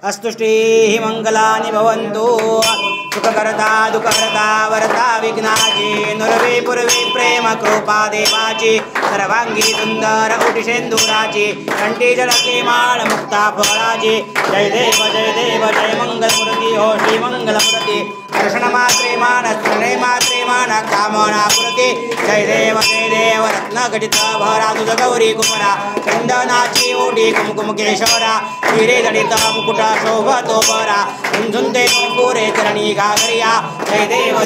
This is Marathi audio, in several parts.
अस्तु श्रीः मंगलानि भवन्तु सुखकर्ता दुःखहर्ता वरदा विघ्नाची नुरवी पूर्वी प्रेम कृपा देवाची सर्वांगी सुंदर उटिशेंदुराची कंठी जलकी माळ मुक्ता फळाची जय देव जय मंगलमूर्ती हो श्री मंगलमूर्ती दर्शन मात्रे मान स्मरणे मात्रे मान कामना पूर्ती जय देव रत्न घटित भरा तुझ गौरी कुमरा चंदनाची ओढी कुमकुम केशवरा हिरे जडित मुकुट शोभतो बरा झुंझुंते पुरे चरणी घागरिया जय देव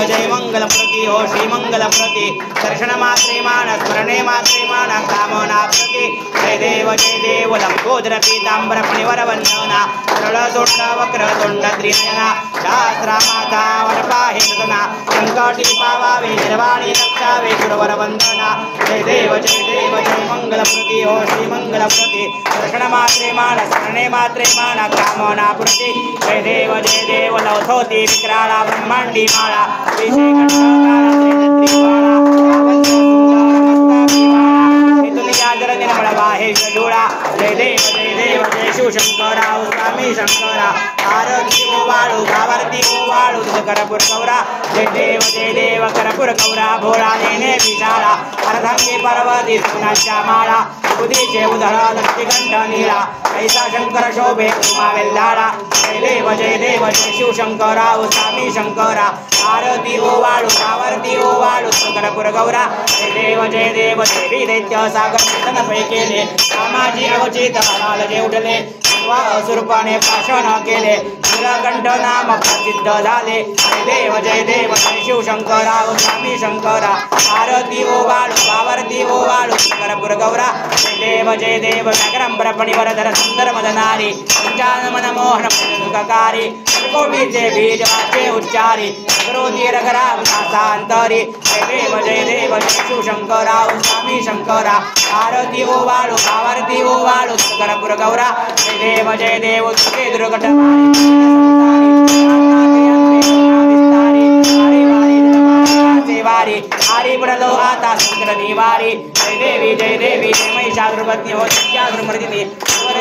जय मंगलमूर्ती हो श्री मंगलमूर्ती दर्शन मात्रे मान स्मरणे मात्रे मान कामना प्रती जय देव लंबोदर पीतांबर फणिवर वंदना सरळ सोंड वक्र तोंड त्रिनयना शास्त्रा माता वरपाहे सदना संकटी पावावे निर्वाणी रक्षावे गुरुवर वंदना जय देव जय मंगलमूर्ती हो श्री मंगलमूर्ती दर्शन मात्रे मान स्मरणे मात्रे मान कामना प्रती जय देव लवथोती विक्राळा ब्रह्मांडी माळा जय देव जय शिवशंकरा स्वामी शंकरा आरती ओवाळू गावर्ती ओवाळू करपूर कौरा जय देव करपूर कौरा भोळा नेने विशाळा अर्धांगी पर्वती सुनाच्या माळा उदीचे उधळा लक्ष्मीकंठ नीळा ऐसा शंकर शोभे उमा वेल्हाळा जय देव जय शिवशंकरा स्वामी शंकरा आरती ओवाळू गावर्ती ओवाळू करपूर गौरा जय देव देवी दैत्य सागर कीर्तन पै केले कामाजी अवचित जे उठले असुरपाने पाषाण केले नीलकंठ नाम प्रसिद्ध झाले जय देव जय शिवशंकरा स्वामी शंकरा आरती ओवाळू गावर्ती ओवाळू करपूर गौरा जय देव नगरम ब्रह्मणीवर धर सुंदर मदनारी पंचान मन मोहन सुखकारी कोटीचे बीज वाचे उच्चारी करोती रघराम सासांतरी जय देव जय शिवशंकरा स्वामी शंकरा आरती ओवाळू गावर्ती ओवाळू करपूर गौरा जय देव तुझे दुर्घट वारी हरि प्रलो आता सुंदर निवारी जय देवी जय महिषासुरपत्नी हो सत्यासुरमर्दिनी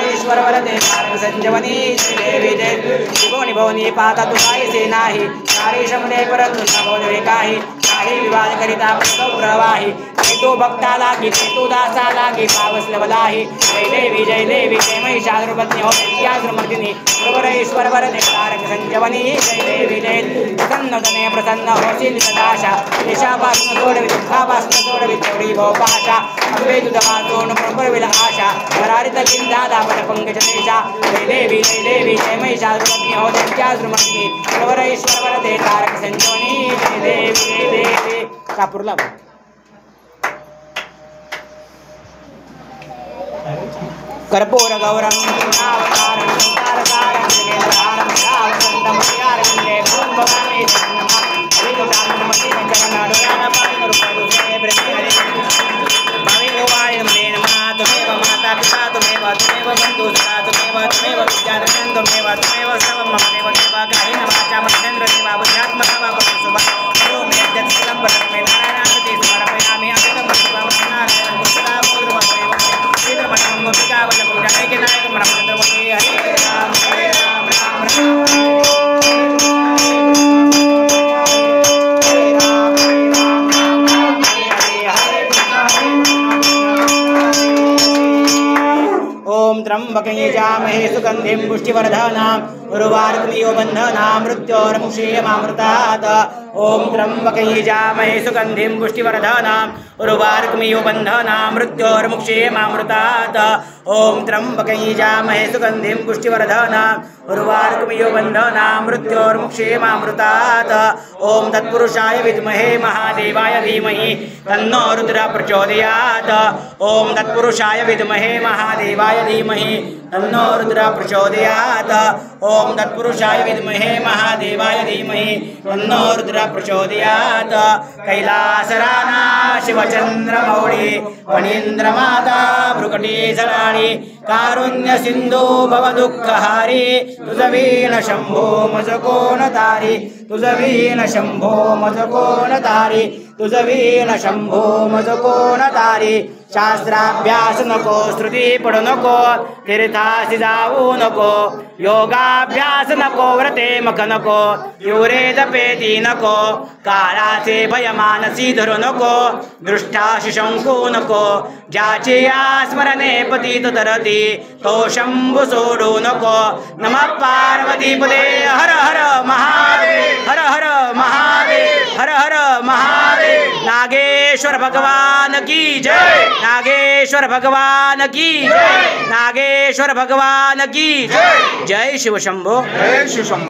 ईश्वर वरदे कारक संजीवनी जय देवी जय शिवोनी भवनी पाहता तू काहीसे नाही नारी शमने परंतु न बोलवे काही काही विवाद करिता प्रवाही तो भक्ता लागी तो दासा लागी पावस लवलाही जय देवी जय महिषासुरपत्नी हो सत्यासुरमर्दिनी ईश्वर वरदे कारक संजीवनी जय देवी जय प्रसन्न तने प्रसन्न होशील सदाशा देशापासून सोडवी दुःखापासून सोडवी तेवढी भोपाशा अद्वै तुझा वाचून प्रभुविल आशा भरारित चिंता पण पंकज देशा जय देवी जय महिषासुरपत्नी हो सत्यासुरमर्दिनी प्रवर ईश्वर वरदे कारक संजीवनी जय देवी कापूरला कर्पूर गौरम नावकारं तारकारं जगेन्द्रहारं रावसंतं प्रियारंगे भूमभवामी नमः हरिदुदानमति पंचमनाडुरान पाणिरुपदुसे ब्रह्महरि भावे ओवाळि नमः नमः तुमेव माता पिता तुमेव बन्धु सखा तुमेव विद्याधरं तुमेव सर्वं मम देव देवा गाहि नमाचा महेन्द्र देवा बुद्ध्यात्मका वा शुभ ओम यज्ञं परमे नारायणाते समर्पयामि अमितं नारायणं मुक्ता मोद्रमदेव श्रीधर्मं गोपिका वल्लभ जय के नायक ब्रह्मचंद्रमूर्ति हरे राम ओम त्र्यंबकं यजामहे सुगंधिं पुष्टिवर्धनम् उर्वारुकमिव बन्धनान् मृत्योर्मुक्षीयमामृतात् ओम त्र्यंबकं यजामहे सुगंधिं पुष्टिवर्धनम् उर्वारुकमिव बन्धनान् मृत्योर्मुक्षीयमामृतात् ओम त्र्यंबकं यजामहे सुगंधिं पुष्टिवर्धनम् उर्वारुकमिव बन्धनान् मृत्योर्मुक्षीयमामृतात् ओम तत्पुरुषाय विद्महे महादेवाय धीमहि तन्नो रुद्रः प्रचोदयात् ओम तत्पुरुषाय विद्महे महादेवाय धीमहि तन्नो रुद्रः प्रचोदयात् ओम तत्पुरुषाय विद्महे महादेवाय धीमहि तन्नो रुद्रः प्रचोदयात् कैलासराना शिवचंद्रमौळी फणीन्द्रमाता भ्रुकटीसराळी कारुण्य सिंधू भवदुःखहारी तुझवीन शंभो मज कोण तारी तुझवीन शंभो मज कोण तारी तुझ वीण शंभो मज कोण तारी शास्त्राभ्यास नको श्रुती पडू नको तीर्थासी जाऊ नको योगाभ्यास नको व्रते मख नको युरे जपेती नको काळाचे भय मानसी धरू नको दृष्टाशी शंकू नको ज्याची या स्मरणे पतित धरती तो शंभू सोडू नको नमः पार्वती पदे हर हर महादेव हर हर महादेव हर हर महादेव नागेश्वर भगवान की जय नागेश्वर भगवान की जय नागेश्वर भगवान की जय जय शिव शंभो जय शिव शंभो।